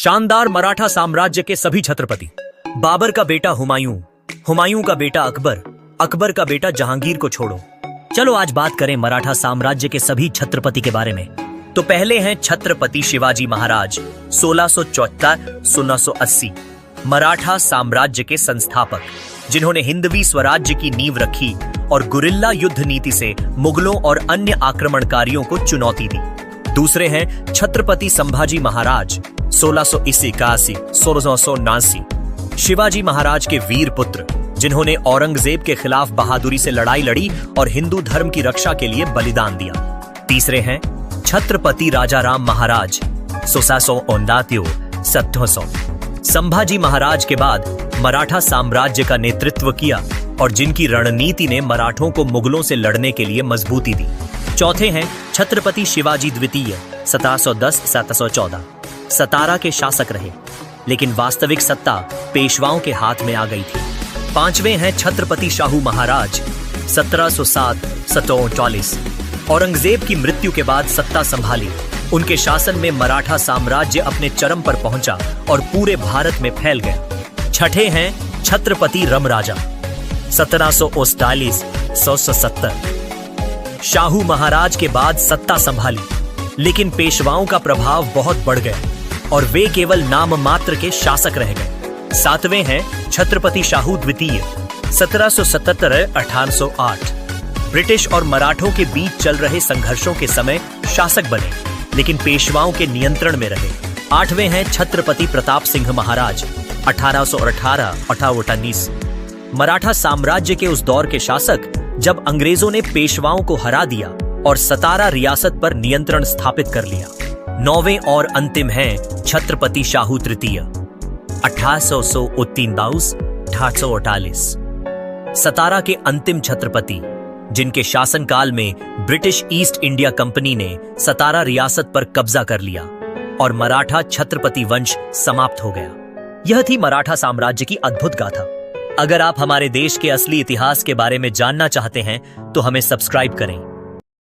शानदार मराठा साम्राज्य के सभी छत्रपति। बाबर का बेटा हुमायूं, हुमायूं का बेटा अकबर, अकबर का बेटा जहांगीर को छोड़ो। चलो आज बात करें मराठा साम्राज्य के सभी छत्रपति के बारे में। तो पहले हैं छत्रपति शिवाजी महाराज 1674-1680, मराठा साम्राज्य के संस्थापक, जिन्होंने हिंदवी स्वराज्य की नींव रखी और गुरिल्ला युद्ध नीति से मुगलों और अन्य आक्रमणकारियों को चुनौती दी। दूसरे हैं छत्रपति संभाजी महाराज 1681-1679, शिवाजी महाराज के वीर पुत्र, जिन्होंने औरंगजेब के खिलाफ बहादुरी से लड़ाई लड़ी और हिंदू धर्म की रक्षा के लिए बलिदान दिया। तीसरे हैं छत्रपति राजाराम महाराज 1689-1700, संभाजी महाराज के बाद मराठा साम्राज्य का नेतृत्व किया और जिनकी रणनीति ने मराठों को मुगलों से लड़ने के लिए मजबूती दी। चौथे हैं छत्रपति शिवाजी द्वितीय 1710-1714, सतारा के शासक रहे, लेकिन वास्तविक सत्ता पेशवाओं के हाथ में आ गई थी। पांचवें हैं छत्रपति शाहू महाराज 1707-1739, औरंगजेब की मृत्यु के बाद सत्ता संभाली। उनके शासन में मराठा साम्राज्य अपने चरम पर पहुंचा और पूरे भारत में फैल गया। छठे हैं छत्रपति रामराजा 1739-1770, शाहू महाराज के बाद सत्ता संभाली, लेकिन पेशवाओं का प्रभाव बहुत बढ़ गया और वे केवल नाम मात्र के शासक रह गए। सातवें हैं छत्रपति शाहू द्वितीय 1777-1808, ब्रिटिश और मराठों के बीच चल रहे संघर्षों के समय शासक बने, लेकिन पेशवाओं के नियंत्रण में रहे। आठवें हैं छत्रपति प्रताप सिंह महाराज 1818-1819, मराठा साम्राज्य के उस दौर के शासक जब अंग्रेजों ने पेशवाओं को हरा दिया और सतारा रियासत पर नियंत्रण स्थापित कर लिया। नौवें और अंतिम हैं छत्रपति शाहू तृतीय 1839-1848, सतारा के अंतिम छत्रपति, जिनके शासनकाल में ब्रिटिश ईस्ट इंडिया कंपनी ने सतारा रियासत पर कब्जा कर लिया और मराठा छत्रपति वंश समाप्त हो गया। यह थी मराठा साम्राज्य की अद्भुत गाथा। अगर आप हमारे देश के असली इतिहास के बारे में जानना चाहते हैं तो हमें सब्सक्राइब करें।